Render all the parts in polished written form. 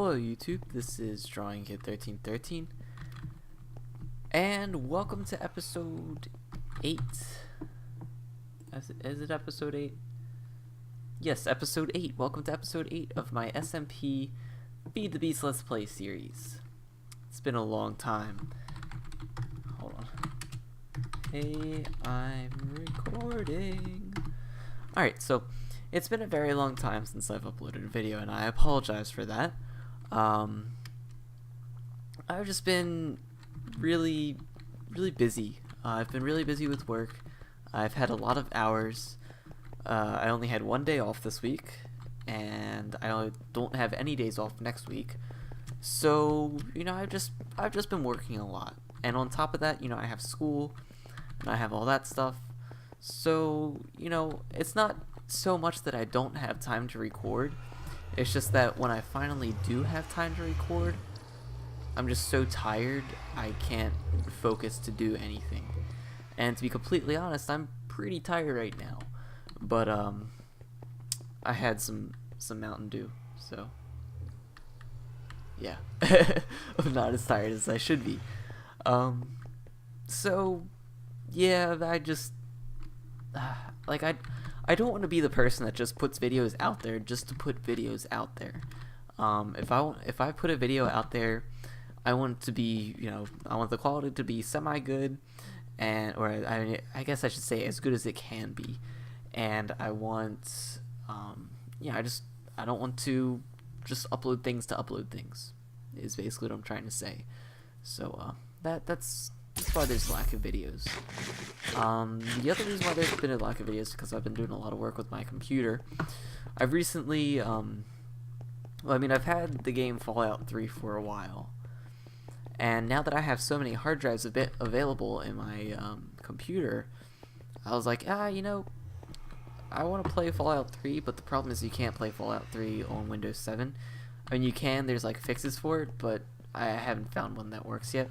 Hello YouTube, this is Drawing Kid 1313 and welcome to episode 8. Is it episode 8? Yes, episode 8. Welcome to episode 8 of my SMP Feed the Beast Let's Play series. It's been a long time. Hold on. Hey, I'm recording. Alright, so it's been a very long time since I've uploaded a video, and I apologize for that. I've just been really busy. I've been really busy with work. I've had a lot of hours. I only had one day off this week, and I don't have any days off next week. So, I've just been working a lot. And on top of that, I have school, and I have all that stuff. So, it's not so much that I don't have time to record. It's just that when I finally do have time to record, I'm just so tired I can't focus to do anything. And to be completely honest, I'm pretty tired right now. But I had some Mountain Dew, so yeah. I'm not as tired as I should be. So yeah, I just I don't want to be the person that just puts videos out there just to put videos out there. If I put a video out there, I want it to be, I want the quality to be semi-good, or I guess I should say as good as it can be. And I want, I don't want to just upload things to upload things, is basically what I'm trying to say. So that's why there's a lack of videos. The other reason why there's been a lack of videos is because I've been doing a lot of work with my computer. I've recently, I've had the game Fallout 3 for a while, and now that I have so many hard drives available in my computer, I was like, I want to play Fallout 3, but the problem is you can't play Fallout 3 on Windows 7. I mean, you can, there's like fixes for it, but I haven't found one that works yet.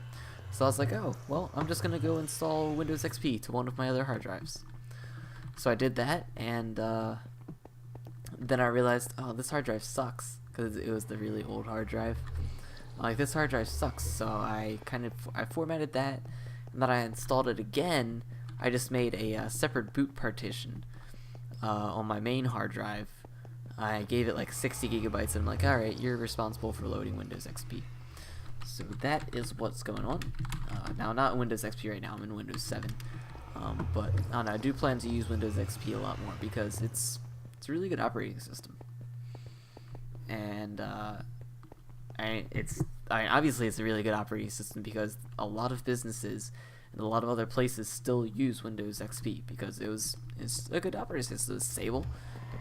So I was like, oh, well, I'm just going to go install Windows XP to one of my other hard drives. So I did that, and then I realized, oh, this hard drive sucks, because it was the really old hard drive. Like, this hard drive sucks, so I formatted that, and then I installed it again. I just made a separate boot partition on my main hard drive. I gave it like 60 gigabytes, and I'm like, alright, you're responsible for loading Windows XP. So that is what's going on. Now, not in Windows XP right now, I'm in Windows 7. But I do plan to use Windows XP a lot more because it's a really good operating system. And obviously it's a really good operating system because a lot of businesses and a lot of other places still use Windows XP because it's a good operating system. It's stable,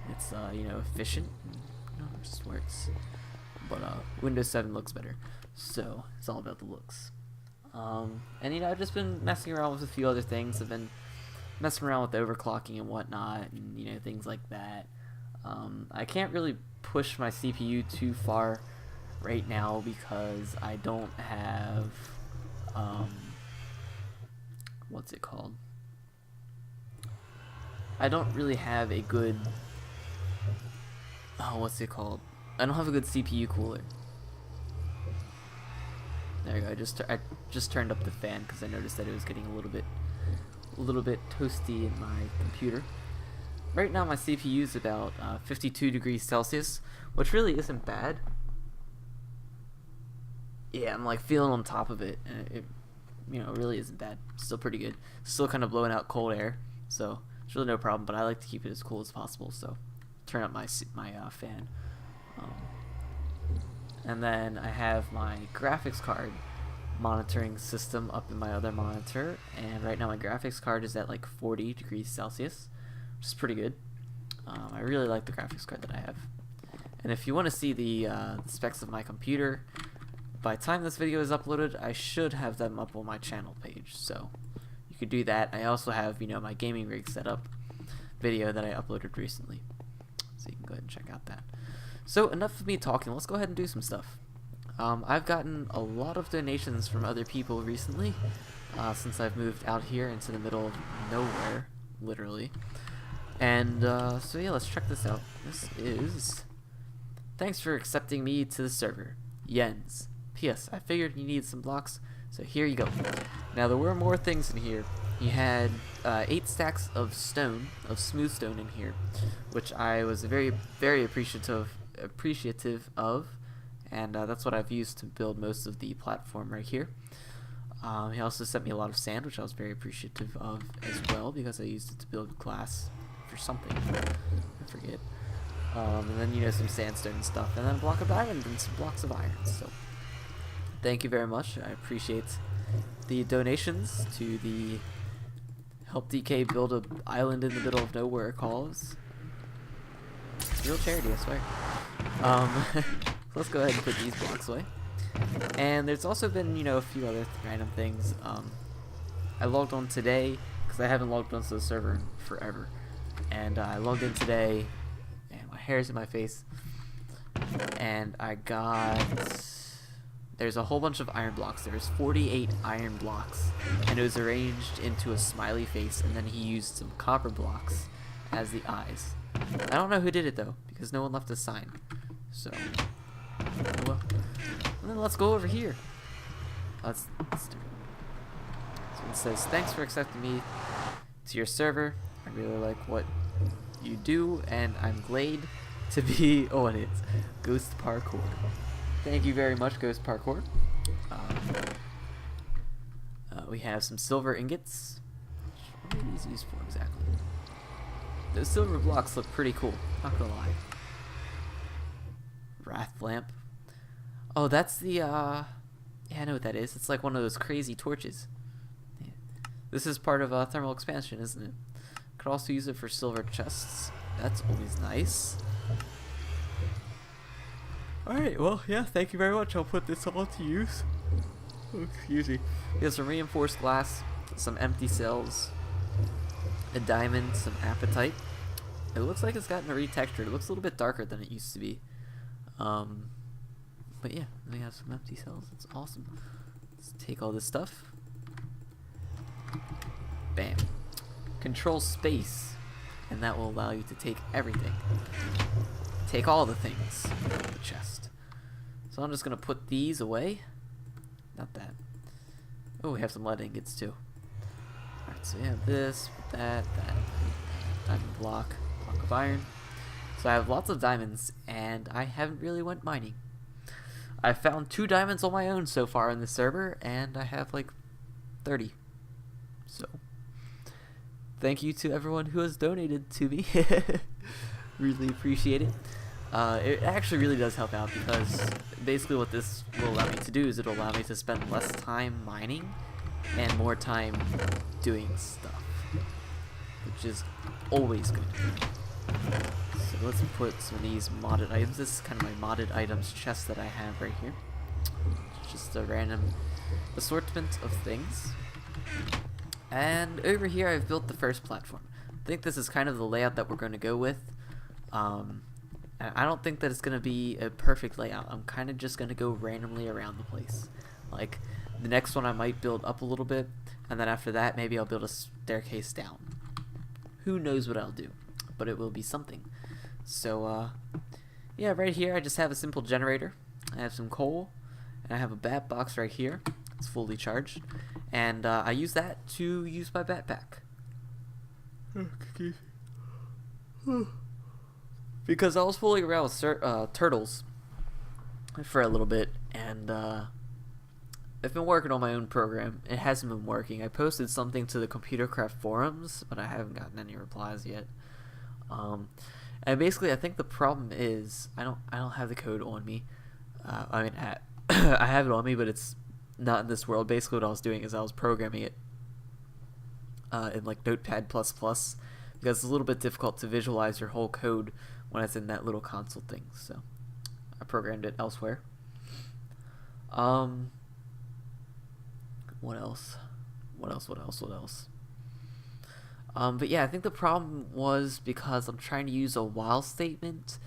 it's efficient, it just works. But Windows 7 looks better. So it's all about the looks. And I've just been messing around with a few other things. I've been messing around with overclocking and whatnot, and things like that. I can't really push my CPU too far right now because I don't have what's it called? I don't really have a good what's it called? I don't have a good CPU cooler. There we go. I just turned up the fan because I noticed that it was getting a little bit toasty in my computer. Right now my CPU is about 52 degrees Celsius, which really isn't bad. Yeah, I'm like feeling on top of it, and it really isn't bad. Still pretty good. Still kind of blowing out cold air, so it's really no problem. But I like to keep it as cool as possible, so turn up my fan. And then I have my graphics card monitoring system up in my other monitor, and right now my graphics card is at like 40 degrees Celsius, which is pretty good. I really like the graphics card that I have. And if you want to see the specs of my computer, by the time this video is uploaded, I should have them up on my channel page, so you could do that. I also have my gaming rig setup video that I uploaded recently, so you can go ahead and check out that. So enough of me talking, let's go ahead and do some stuff. I've gotten a lot of donations from other people recently, since I've moved out here into the middle of nowhere, literally. And so yeah, let's check this out. This is Thanks for accepting me to the server. Jens. P.S. I figured you needed some blocks, so here you go. Now there were more things in here. He had 8 stacks of stone, of smooth stone in here, which I was very appreciative of, and that's what I've used to build most of the platform right here. He also sent me a lot of sand, which I was very appreciative of as well, because I used it to build glass for something. I forget. And then, you know, some sandstone and stuff, and then a block of diamond and some blocks of iron. So thank you very much. I appreciate the donations to the Help DK Build a Island in the Middle of Nowhere cause. It's real charity, I swear. Let's go ahead and put these blocks away. And there's also been, you know, a few other random things. I logged on today, because I haven't logged onto the server in forever. And I logged in today, and my hair's in my face. And I got... There's a whole bunch of iron blocks. There's 48 iron blocks, and it was arranged into a smiley face, and then he used some copper blocks as the eyes. I don't know who did it though, because no one left a sign. So, oh well. And then let's go over here. Let's do it. So it says, thanks for accepting me to your server. I really like what you do, and I'm glad to be on it. Ghost Parkour. Thank you very much, Ghost Parkour. We have some silver ingots. What are these used for exactly? Those silver blocks look pretty cool, not gonna lie. Wrath lamp. Oh, that's the, yeah, I know what that is. It's like one of those crazy torches. Yeah. This is part of thermal expansion, isn't it? Could also use it for silver chests. That's always nice. Alright, well, yeah, thank you very much. I'll put this all to use. Oh, excuse me. We have some reinforced glass, some empty cells, a diamond, some apatite. It looks like it's gotten retextured. It looks a little bit darker than it used to be. But yeah, we have some empty cells. That's awesome. Let's take all this stuff. Bam. Control space, and that will allow you to take everything. Take all the things out of the chest. So I'm just gonna put these away. Not that. Oh, we have some lead ingots too. Alright, so we have this, that, diamond block of iron. So I have lots of diamonds, and I haven't really went mining. I found 2 diamonds on my own so far in the server, and I have like 30. So thank you to everyone who has donated to me. Really appreciate it. It actually really does help out, because basically what this will allow me to do is it'll allow me to spend less time mining and more time doing stuff, which is always good. So let's put some of these modded items. This is kind of my modded items chest that I have right here. It's just a random assortment of things. And over here I've built the first platform. I think this is kind of the layout that we're going to go with. I don't think that it's going to be a perfect layout. I'm kind of just going to go randomly around the place. Like, the next one I might build up a little bit, and then after that maybe I'll build a staircase down. Who knows what I'll do, but it will be something. So, yeah, right here I just have a simple generator. I have some coal, and I have a bat box right here. It's fully charged, and I use that to use my backpack. Excuse me. Because I was fooling around with turtles for a little bit, and I've been working on my own program. It hasn't been working. I posted something to the Computer Craft forums, but I haven't gotten any replies yet. And basically, I think the problem is I don't have the code on me. I mean, I have it on me, but it's not in this world. Basically, what I was doing is I was programming it in like Notepad++, because it's a little bit difficult to visualize your whole code when it's in that little console thing. So I programmed it elsewhere. What else? But yeah, I think the problem was because I'm trying to use a while statement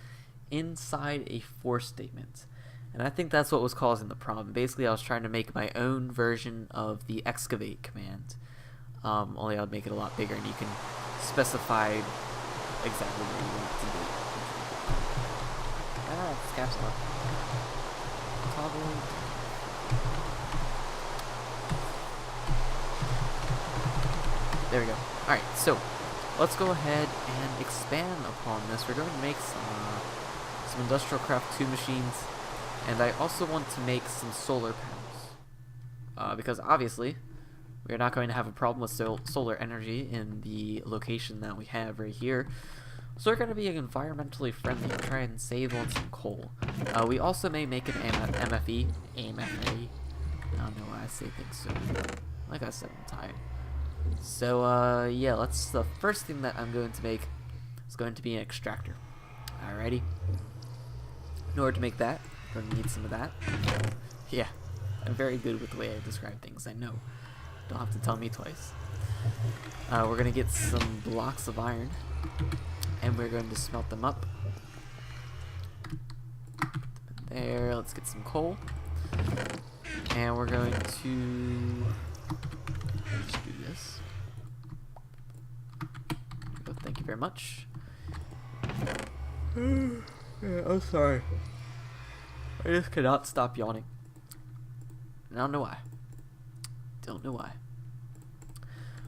inside a for statement. And I think that's what was causing the problem. Basically, I was trying to make my own version of the excavate command. Only I would make it a lot bigger, and you can specify exactly what you want it to be. Ah. It's caps lock. Toggle. There we go. Alright, so let's go ahead and expand upon this. We're going to make some industrial craft 2 machines, and I also want to make some solar panels. Because obviously, we're not going to have a problem with solar energy in the location that we have right here. So we're going to be environmentally friendly and try and save on some coal. We also may make an MFE. I don't know why I say things so. Like I said, I'm tired. So, yeah, the first thing that I'm going to make is going to be an extractor. Alrighty. In order to make that, we're going to need some of that. Yeah, I'm very good with the way I describe things, I know. Don't have to tell me twice. We're going to get some blocks of iron, and we're going to smelt them up. There, let's get some coal. And we're going to just do this. Oh, thank you very much. I'm sorry. I just cannot stop yawning. I don't know why. Don't know why.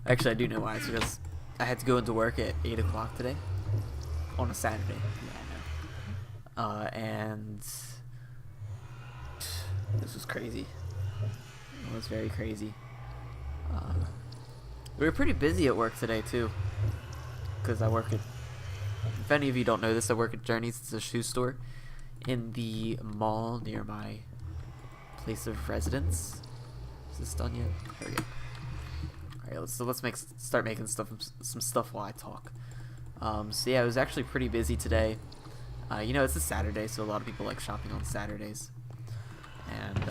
Actually, I do know why. It's because I had to go into work at 8 o'clock today. On a Saturday. Yeah, I know. And this was crazy. It was very crazy. We were pretty busy at work today, too. Because I work at... If any of you don't know this, I work at Journeys. It's a shoe store in the mall near my place of residence. Is this done yet? There we go. Alright, let's start making some stuff while I talk. So yeah, it was actually pretty busy today. You know, it's a Saturday, so a lot of people like shopping on Saturdays. And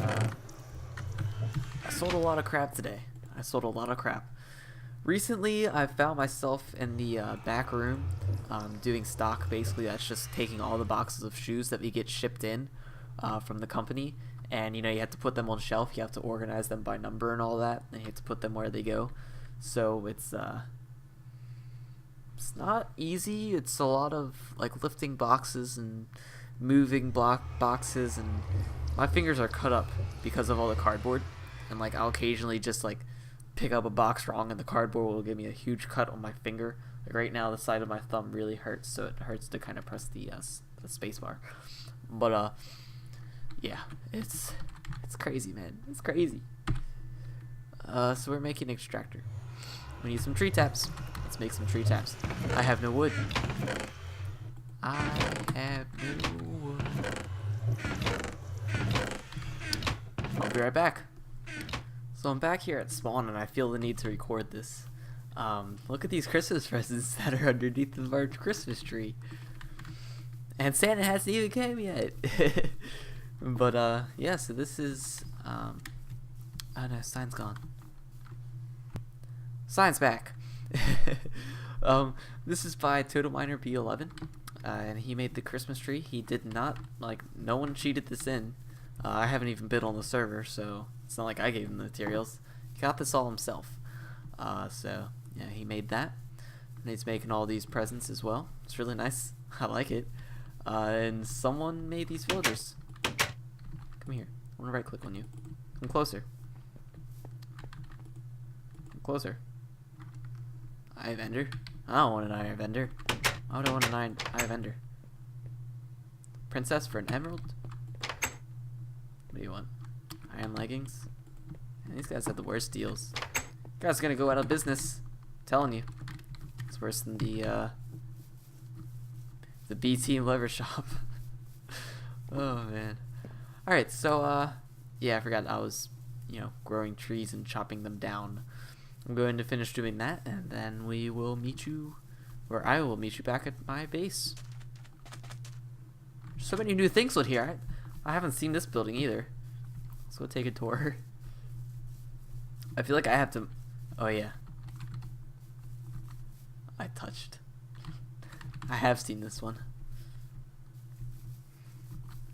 I sold a lot of crap today. I sold a lot of crap. Recently, I found myself in the back room doing stock. Basically, that's just taking all the boxes of shoes that we get shipped in from the company. And, you know, you have to put them on shelf. You have to organize them by number and all that. And you have to put them where they go. So it's not easy. It's a lot of, like, lifting boxes and moving boxes. And my fingers are cut up because of all the cardboard. And, like, I'll occasionally just, like, pick up a box wrong and the cardboard will give me a huge cut on my finger. Like right now, the side of my thumb really hurts, so it hurts to kind of press the space bar. But yeah, it's crazy, man. It's crazy. So we're making an extractor. We need some tree taps. Let's make some tree taps. I have no wood. I have no wood. I'll be right back. So I'm back here at spawn and I feel the need to record this. Look at these Christmas presents that are underneath of our Christmas tree. And Santa hasn't even came yet. But yeah, so this is oh no, sign's gone. Sign's back. This is by Total Miner B11. And he made the Christmas tree. He did not, like, no one cheated this in. I haven't even been on the server, so it's not like I gave him the materials. He got this all himself. So, yeah, he made that. And he's making all these presents as well. It's really nice. I like it. And someone made these villagers. Come here. I want to right click on you. Come closer. Come closer. Eye of Ender? I don't want an Eye of Ender. I don't want an Eye of Ender. Princess for an emerald? What do you want? Iron leggings? Man, these guys have the worst deals. Guys are gonna go out of business. I'm telling you. It's worse than the B Team leather shop. Oh man. Alright, so yeah, I forgot I was, you know, growing trees and chopping them down. I'm going to finish doing that and then we will meet you, or I will meet you back at my base. So many new things out here. I haven't seen this building either. Let's go take a tour. I feel like I have to... Oh yeah. I touched. I have seen this one.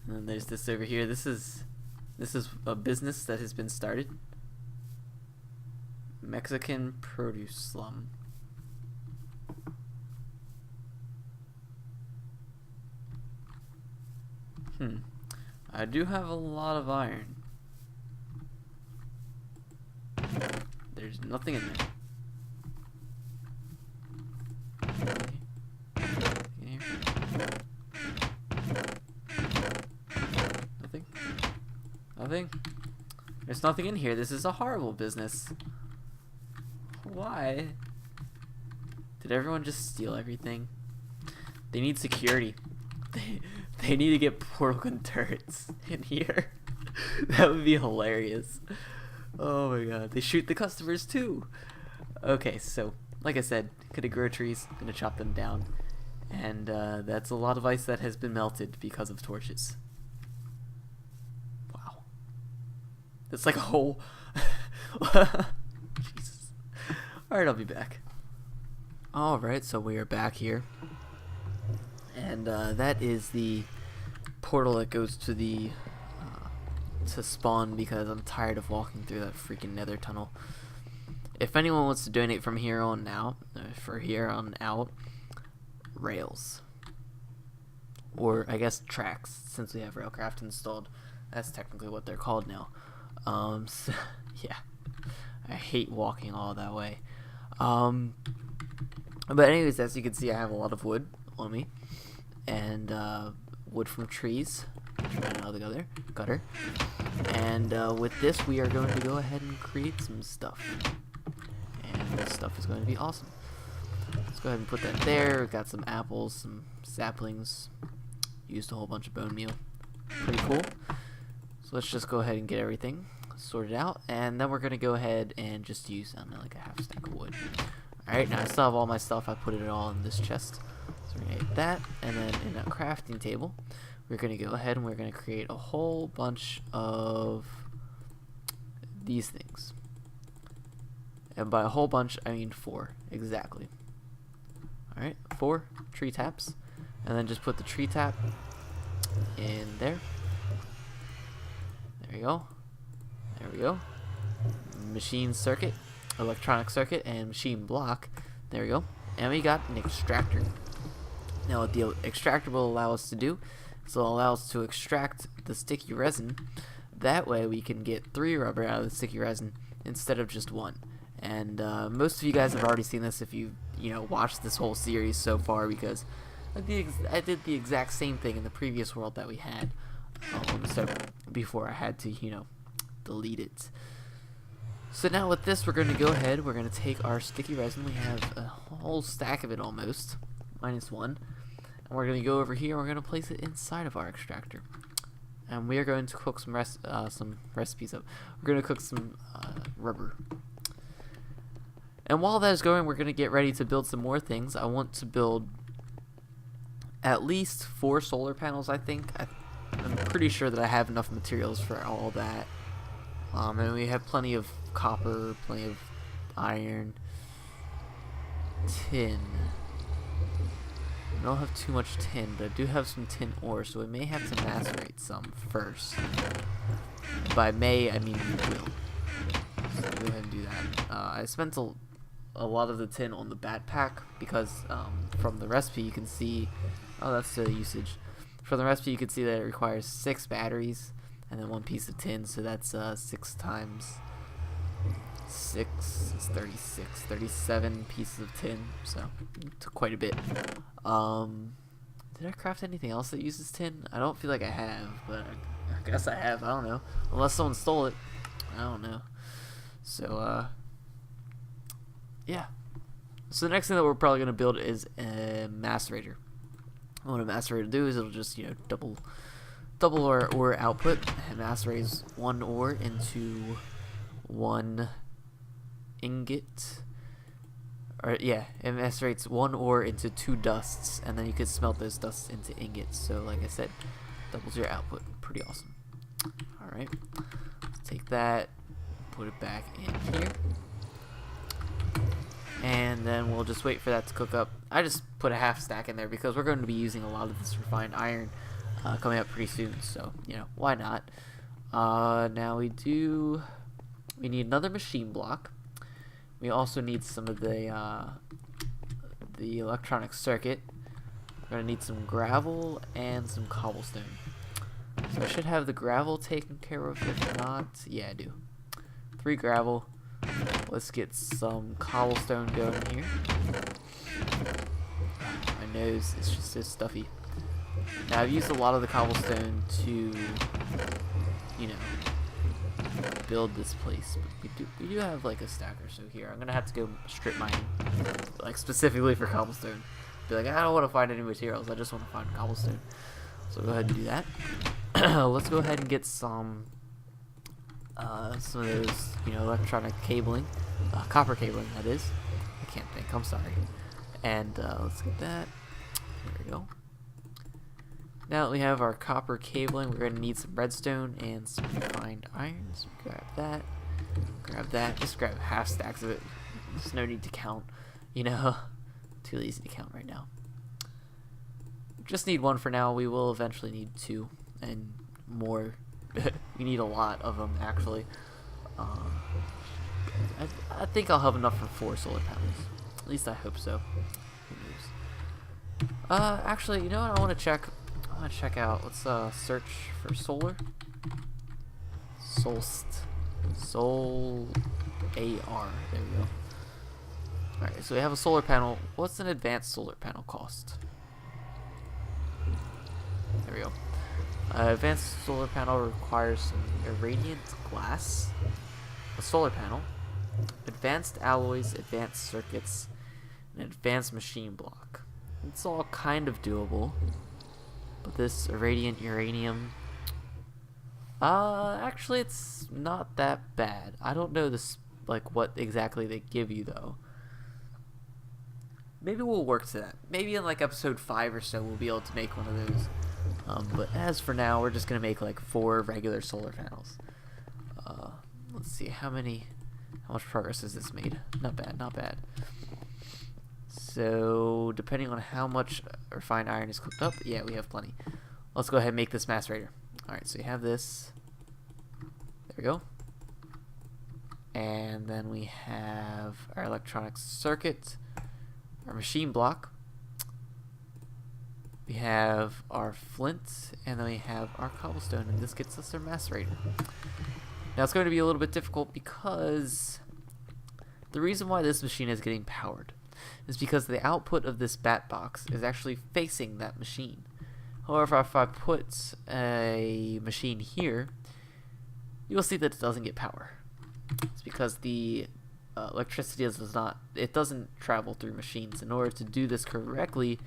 And then there's this over here. This is a business that has been started. Mexican produce slum. I do have a lot of iron. There's nothing in there. In here? Nothing? Nothing? There's nothing in here. This is a horrible business. Why? Did everyone just steal everything? They need security. They need to get portal gun turrets in here. That would be hilarious. Oh my god. They shoot the customers too. Okay, so like I said, gonna grow trees, gonna chop them down. And that's a lot of ice that has been melted because of torches. Wow. That's like a whole... Jesus. Alright, I'll be back. Alright, so we are back here. And that is the portal that goes to the to spawn, because I'm tired of walking through that freaking nether tunnel. If anyone wants to donate from here on out, rails, or I guess tracks, since we have Railcraft installed. That's technically what they're called now. So, yeah, I hate walking all that way. But anyways, as you can see, I have a lot of wood on me, and wood from trees. Out of the gutter. And with this, we are going to go ahead and create some stuff. And this stuff is going to be awesome. Let's go ahead and put that there. We've got some apples, some saplings. Used a whole bunch of bone meal. Pretty cool. So let's just go ahead and get everything sorted out. And then we're going to go ahead and just use, I don't know, like a half stack of wood. Alright, now I still have all my stuff. I put it all in this chest. So we're going to get that. And then in a crafting table, we're going to go ahead and we're going to create a whole bunch of these things. And by a whole bunch, I mean 4. Exactly. Alright, 4 tree taps. And then just put the tree tap in there. There we go. There we go. Machine circuit, electronic circuit, and machine block. There we go. And we got an extractor. Now what the extractor will allow us to do, so it'll allow us to extract the sticky resin. That way we can get 3 rubber out of the sticky resin instead of just 1. And most of you guys have already seen this if you watched this whole series so far, because I did the exact same thing in the previous world that we had on the server before I had to delete it. So now with this, we're going to go ahead, we're going to take our sticky resin. We have a whole stack of it almost, minus 1. And we're going to go over here, we're going to place it inside of our extractor. And we are going to cook some recipes up. We're going to cook some rubber. And while that is going, we're going to get ready to build some more things. I want to build at least 4 solar panels, I think. I'm pretty sure that I have enough materials for all that. And we have plenty of copper, plenty of iron, tin. I don't have too much tin, but I do have some tin ore, so we may have to macerate some first. By may, I mean we will. So go ahead and do that. I spent a lot of the tin on the backpack because from the recipe you can see, that's the usage. From the recipe you can see that it requires 6 batteries and then 1 piece of tin, so that's 6 times 6 is 36, 37 pieces of tin, so it took quite a bit. Did I craft anything else that uses tin? I don't feel like I have, but I guess I have. I don't know, unless someone stole it. I don't know. So yeah. So the next thing that we're probably gonna build is a macerator. What a macerator will do is it'll just double our ore output, and macerates 1 ore into 1 ingot. Or yeah, it macerates 1 ore into 2 dusts, and then you can smelt those dusts into ingots. So like I said, doubles your output. Pretty awesome. Alright, let's take that, put it back in here, and then we'll just wait for that to cook up. I just put a half stack in there because we're going to be using a lot of this refined iron coming up pretty soon, so why not. Now we need another machine block. We also need some of the electronic circuit. We're gonna need some gravel and some cobblestone. So I should have the gravel taken care of. If not, yeah, I do. 3 gravel. Let's get some cobblestone going here. My nose is just so stuffy. Now I've used a lot of the cobblestone to, you know, build this place. But we do have like a stack or so here. I'm gonna have to go strip mining, like specifically for cobblestone. Be like, I don't want to find any materials. I just want to find cobblestone. So go ahead and do that. Let's go ahead and get some of those, you know, electronic cabling, copper cabling that is. I can't think. I'm sorry. And let's get that. There we go. Now that we have our copper cabling, we're going to need some redstone and some refined iron. So grab that. Grab that. Just grab half stacks of it. There's no need to count. You know, too lazy to count right now. Just need 1 for now. We will eventually need 2 and more. We need a lot of them, actually. I think I'll have enough for 4 solar panels. At least I hope so. Who knows? Actually, you know what? I want to check. I want to check out. Let's search for solar. Sol AR. There we go. Alright, so we have a solar panel. What's an advanced solar panel cost? There we go. Advanced solar panel requires some irradiant glass, a solar panel, advanced alloys, advanced circuits, an advanced machine block. It's all kind of doable, but this irradiant uranium, actually it's not that bad. I don't know this, like, what exactly they give you though. Maybe we'll work to that. Maybe in like episode 5 or so we'll be able to make one of those. But as for now, we're just gonna make like 4 regular solar panels. Let's see how much progress has this made. Not bad, not bad. So depending on how much refined iron is cooked up, yeah, we have plenty. Let's go ahead and make this macerator. All right, so you have this. There we go. And then we have our electronic circuit, our machine block. We have our flint, and then we have our cobblestone, and this gets us our macerator. Now it's going to be a little bit difficult because the reason why this machine is getting powered is because the output of this bat box is actually facing that machine. However, if I put a machine here, you will see that it doesn't get power. It's because the electricity doesn't travel through machines. In order to do this correctly,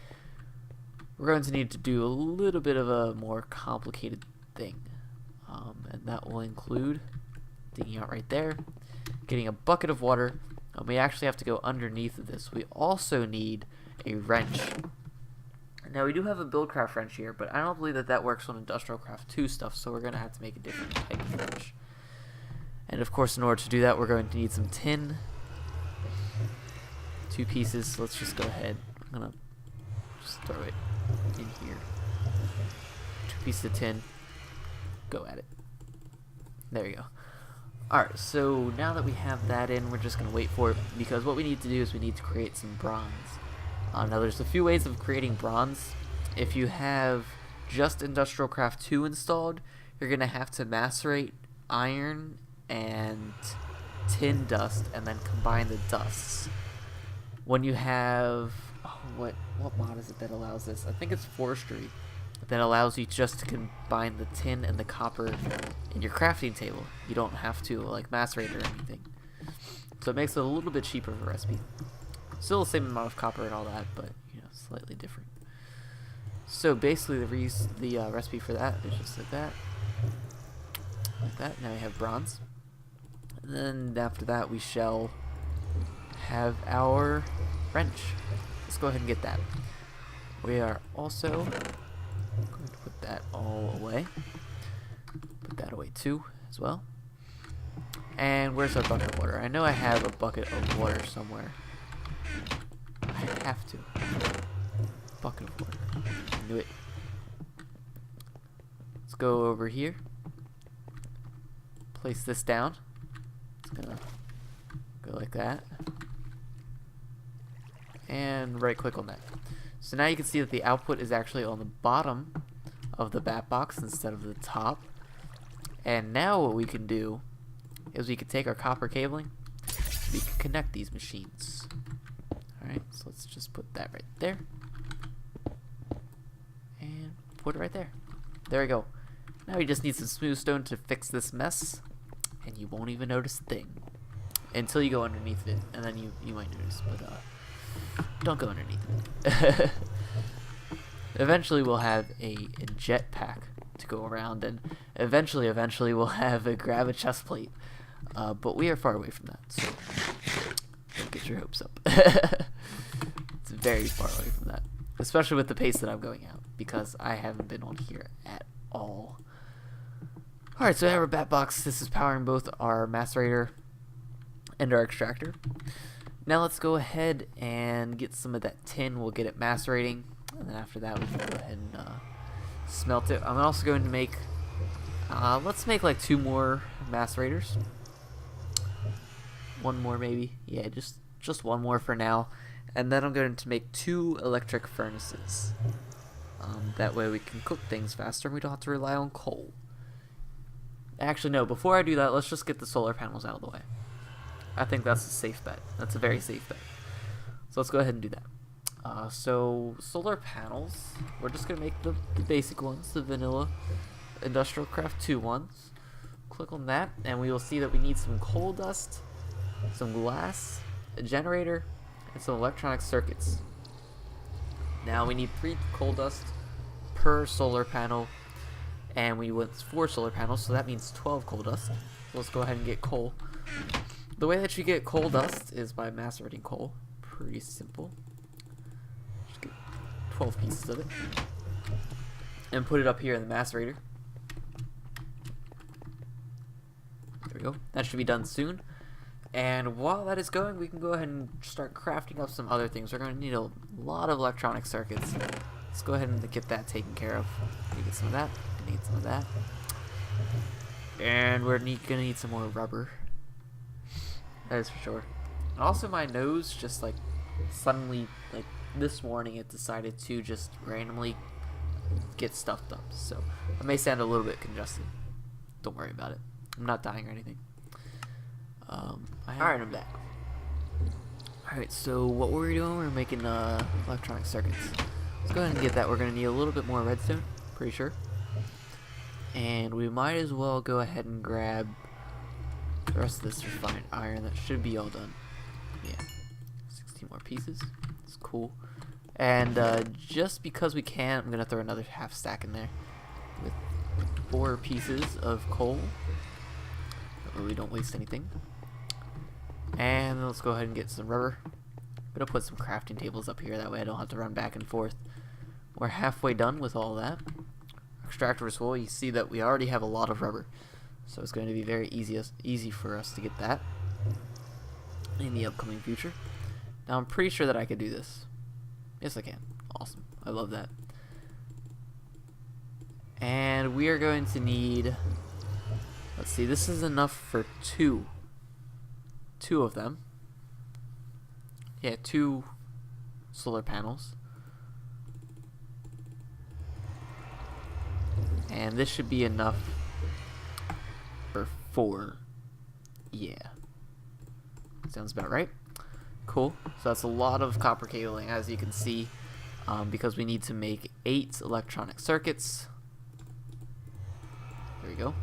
we're going to need to do a little bit of a more complicated thing. And that will include digging out right there, getting a bucket of water. We actually have to go underneath of this. We also need a wrench. Now we do have a Buildcraft wrench here, but I don't believe that works on Industrial Craft 2 stuff, so we're going to have to make a different type of wrench. And of course, in order to do that, we're going to need some tin. 2 pieces. Let's just go ahead. I'm going to just throw it in here. 2 pieces of tin. Go at it. There you go. Alright, so now that we have that in, we're just going to wait for it, because what we need to do is we need to create some bronze. Now there's a few ways of creating bronze. If you have just Industrial Craft 2 installed, you're going to have to macerate iron and tin dust and then combine the dusts. When you have, what mod is it that allows this? I think it's forestry that allows you just to combine the tin and the copper in your crafting table. You don't have to like macerate or anything. So it makes it a little bit cheaper of a recipe. Still the same amount of copper and all that, but you know, slightly different. So basically the recipe for that is just like that. Like that. Now we have bronze. And then after that we shall have our wrench. Let's go ahead and get that. We are also going to put that all away. Put that away too as well. And where's our bucket of water? I know I have a bucket of water somewhere. I have to. Bucket of water. I knew it. Let's go over here. Place this down. It's gonna go like that. And right click on that. So now you can see that the output is actually on the bottom of the bat box instead of the top. And now what we can do is we can take our copper cabling, we can connect these machines. Alright, so let's just put that right there. And put it right there. There we go. Now we just need some smooth stone to fix this mess, and you won't even notice a thing. Until you go underneath it, and then you might notice, but don't go underneath it. Eventually we'll have a jet pack to go around, and eventually we'll have a grab a chest plate. But we are far away from that, so don't get your hopes up. It's very far away from that, especially with the pace that I'm going at, because I haven't been on here at all. Alright, so I have our bat box. This is powering both our macerator and our extractor. Now let's go ahead and get some of that tin. We'll get it macerating, and then after that we can go ahead and smelt it. I'm also going to make, let's make like 2 more macerators. 1 more maybe. Yeah, just 1 more for now. And then I'm going to make 2 electric furnaces. That way we can cook things faster and we don't have to rely on coal. Actually, no, before I do that, let's just get the solar panels out of the way. I think that's a safe bet. That's a very safe bet. So let's go ahead and do that. So solar panels, we're just going to make the basic ones, the vanilla Industrial Craft 2 ones. Click on that, and we will see that we need some coal dust, some glass, a generator, and some electronic circuits. Now we need 3 coal dust per solar panel, and we want 4 solar panels, so that means 12 coal dust. So let's go ahead and get coal. The way that you get coal dust is by macerating coal. Pretty simple. Just get 12 pieces of it and put it up here in the macerator. There we go. That should be done soon. And while that is going, we can go ahead and start crafting up some other things. We're going to need a lot of electronic circuits. Let's go ahead and get that taken care of. We get some of that. We need some of that. And we're going to need some more rubber. That is for sure. And also my nose just like suddenly, like this morning, it decided to just randomly get stuffed up. So I may sound a little bit congested. Don't worry about it. I'm not dying or anything. Alright, I'm back. Alright, so what were we doing? We're making electronic circuits. Let's go ahead and get that. We're going to need a little bit more redstone, pretty sure. And we might as well go ahead and grab the rest of this refined iron. That should be all done. Yeah, 16 more pieces. It's cool. And just because we can, I'm going to throw another half stack in there with 4 pieces of coal. That way we don't waste anything. And let's go ahead and get some rubber. I'm going to put some crafting tables up here. That way I don't have to run back and forth. We're halfway done with all that. Extractor is full. You see that we already have a lot of rubber. So it's going to be very easy for us to get that in the upcoming future. Now I'm pretty sure that I could do this. Yes, I can. Awesome. I love that. And we are going to need, let's see, this is enough for 2 of them. Yeah, 2 solar panels. And this should be enough for 4. Yeah. Sounds about right. Cool. So that's a lot of copper cabling, as you can see, because we need to make 8 electronic circuits. There we go.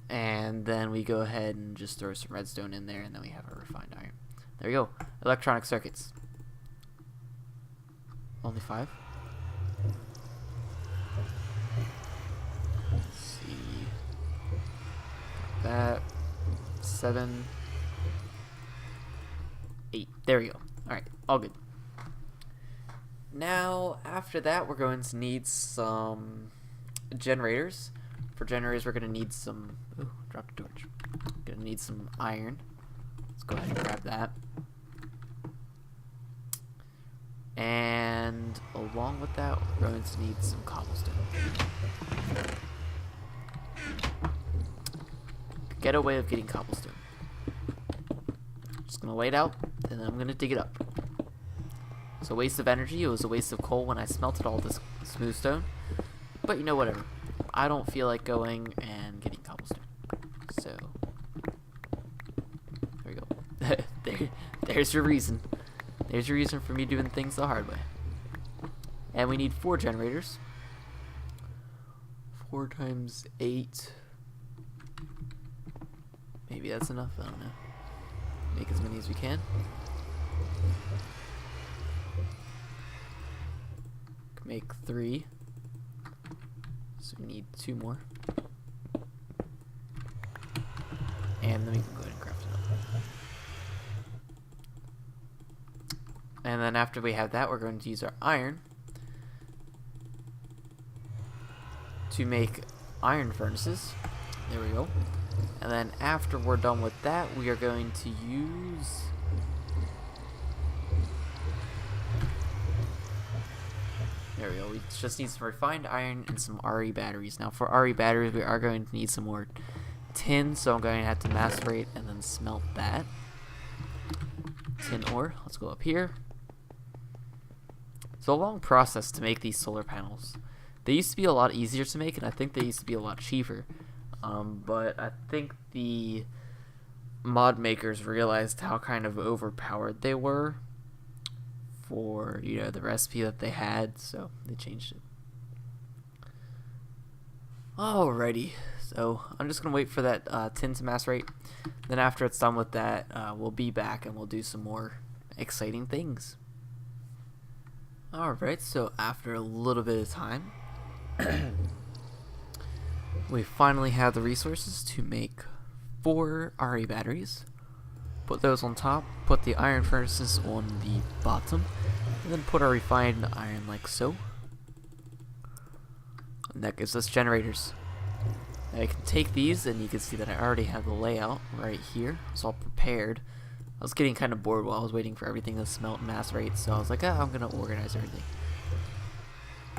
And then we go ahead and just throw some redstone in there, and then we have our refined iron. There we go. Electronic circuits. Only 5. Let's see. That 7, 8. There we go. Alright, all good. Now, after that, we're going to need some generators. For generators, we're going to need some... Ooh, dropped a torch. Going to need some iron. Let's go ahead and grab that. And along with that, we're going to need some cobblestone. Get a way of getting cobblestone. Just going to lay it out, and then I'm going to dig it up. It's a waste of energy. It was a waste of coal when I smelted all this smooth stone. But you know, whatever. I don't feel like going and getting cobblestone. So, there we go. There's your reason. There's your reason for me doing things the hard way. And we need 4 generators. 4 times 8. Maybe that's enough. I don't know. Make as many as we can. Make 3. So we need 2 more. And then we can go ahead and craft it up. And then after we have that, we're going to use our iron to make iron furnaces. There we go. And then after we're done with that, we are going to use... There we go. We just need some refined iron and some RE batteries. Now for RE batteries, we are going to need some more tin, so I'm going to have to macerate and then smelt that. Tin ore. Let's go up here. It's a long process to make these solar panels. They used to be a lot easier to make, and I think they used to be a lot cheaper. But I think the mod makers realized how kind of overpowered they were for, you know, the recipe that they had, so they changed it. Alrighty, so I'm just gonna wait for that tin to macerate. Then after it's done with that, we'll be back and we'll do some more exciting things. Alright, so after a little bit of time, we finally have the resources to make 4 RE batteries. Put those on top, put the iron furnaces on the bottom, and then put our refined iron like so. And that gives us generators. Now I can take these, and you can see that I already have the layout right here. It's all prepared. I was getting kind of bored while I was waiting for everything to smelt and macerate, so I was like, I'm gonna organize everything.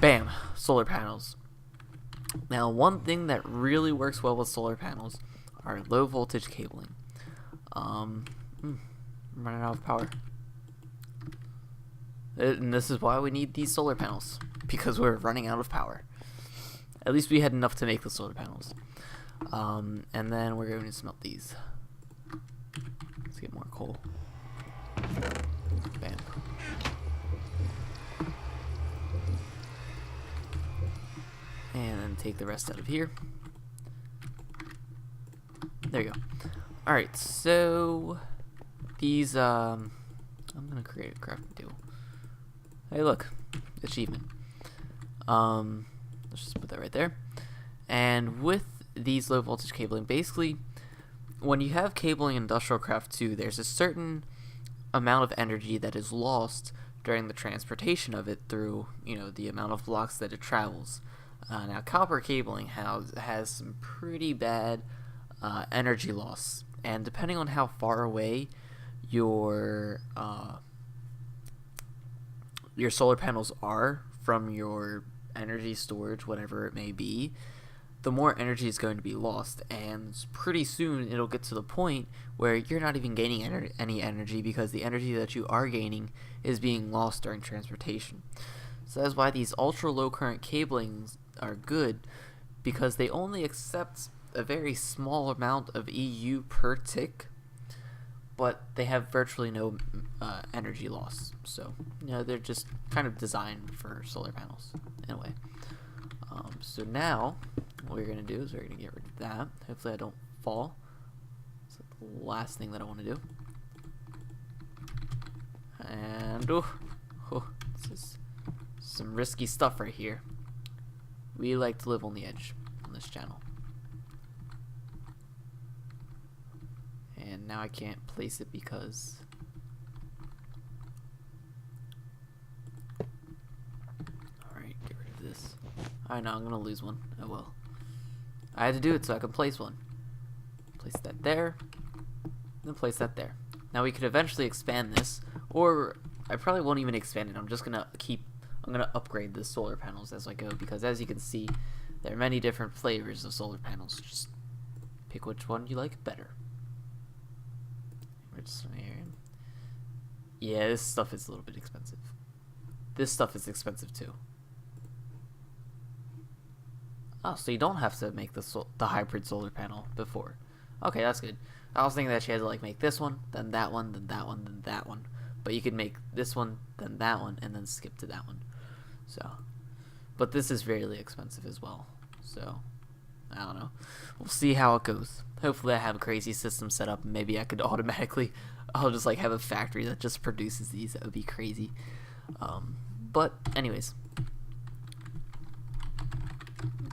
Bam! Solar panels. Now, one thing that really works well with solar panels are low voltage cabling. I'm running out of power. And this is why we need these solar panels, because we're running out of power. At least we had enough to make the solar panels. And then we're going to smelt these. Let's get more coal. Bam. And then take the rest out of here. There you go. Alright, so these, I'm gonna create a crafting table. Hey, look, achievement. Let's just put that right there. And with these low voltage cabling, basically, when you have cabling in Industrial Craft 2, there's a certain amount of energy that is lost during the transportation of it through, you know, the amount of blocks that it travels. Now, copper cabling has some pretty bad energy loss, and depending on how far away your solar panels are from your energy storage, whatever it may be, the more energy is going to be lost, and pretty soon it'll get to the point where you're not even gaining any energy, because the energy that you are gaining is being lost during transportation. So that's why these ultra low current cablings are good, because they only accept a very small amount of EU per tick, but they have virtually no energy loss. So, you know, they're just kind of designed for solar panels in a way. So now what we're going to do is we're going to get rid of that. Hopefully I don't fall. That's the last thing that I want to do. And this is some risky stuff right here. We like to live on the edge on this channel. And now I can't place it because alright, get rid of this. I know I'm gonna lose one. Oh well. I had to do it so I could place one. Place that there, then place that there. Now we could eventually expand this, or I probably won't even expand it. I'm gonna upgrade the solar panels as I go, because as you can see, there are many different flavors of solar panels. Just pick which one you like better. Yeah, this stuff is a little bit expensive. this stuff is expensive too. Oh, so you don't have to make the hybrid solar panel before. Okay, that's good. I was thinking that she had to like make this one, then that one, then that one, then that one. But you could make this one, then that one, and then skip to that one. So, but this is really expensive as well. So, I don't know. We'll see how it goes. Hopefully I have a crazy system set up. Maybe I could automatically, I'll just like have a factory that just produces these. That would be crazy. But anyways.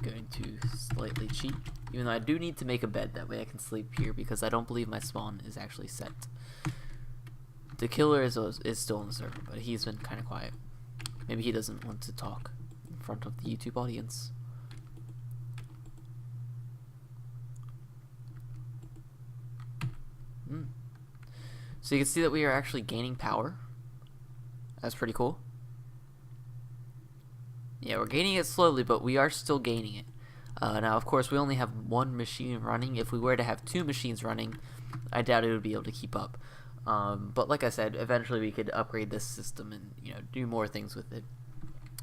Going to slightly cheat, even though I do need to make a bed, that way I can sleep here, because I don't believe my spawn is actually set. The killer is still on the server, but he's been kind of quiet. Maybe he doesn't want to talk in front of the YouTube audience. So you can see that we are actually gaining power. That's pretty cool. Yeah, we're gaining it slowly, but we are still gaining it. Now, of course, we only have one machine running. If we were to have two machines running, I doubt it would be able to keep up. But like I said, eventually we could upgrade this system and, you know, do more things with it.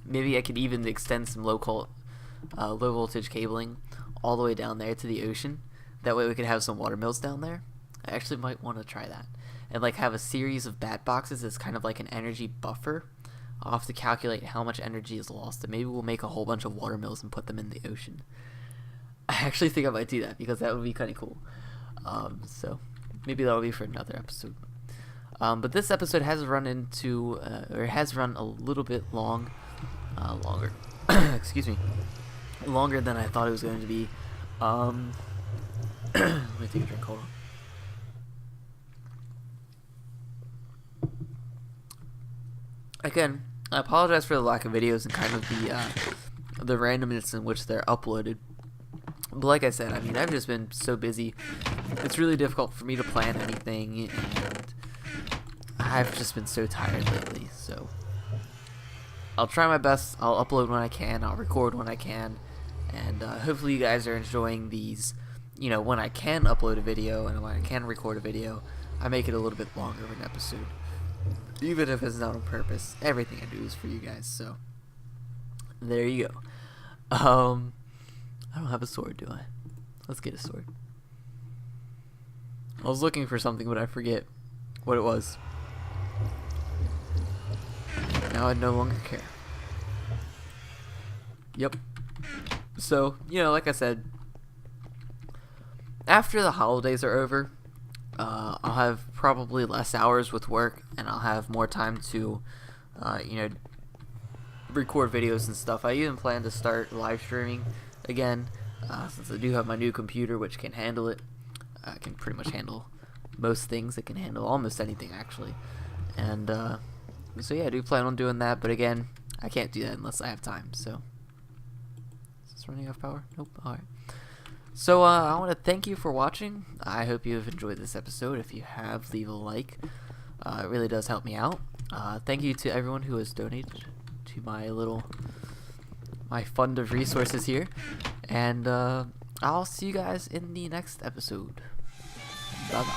Maybe I could even extend some low voltage cabling all the way down there to the ocean. That way we could have some water mills down there. I actually might want to try that. And like have a series of bat boxes as kind of like an energy buffer. I'll have to calculate how much energy is lost, and maybe we'll make a whole bunch of water mills and put them in the ocean. I actually think I might do that, because that would be kind of cool. So maybe that'll be for another episode. But this episode has run into, or has run a little bit longer, excuse me, longer than I thought it was going to be. Let me take a drink, hold on. Again, I apologize for the lack of videos and kind of the randomness in which they're uploaded. But like I said, I mean, I've just been so busy. It's really difficult for me to plan anything, and I've just been so tired lately. So I'll try my best. I'll upload when I can. I'll record when I can. And hopefully you guys are enjoying these, you know, when I can upload a video and when I can record a video, I make it a little bit longer of an episode. Even if it's not on purpose, everything I do is for you guys, so there you go. I don't have a sword, do I? Let's get a sword. I was looking for something, but I forget what it was. Now I no longer care. Yep. So, you know, like I said, after the holidays are over, I'll have probably less hours with work, and I'll have more time to, you know, record videos and stuff. I even plan to start live streaming again, since I do have my new computer, which can handle it. I can pretty much handle most things. It can handle almost anything, actually. And so yeah, I do plan on doing that, but again, I can't do that unless I have time. So, is this running out of power? Nope. All right. So I want to thank you for watching. I hope you have enjoyed this episode. If you have, leave a like. It really does help me out. Thank you to everyone who has donated to my fund of resources here. And I'll see you guys in the next episode. Bye-bye.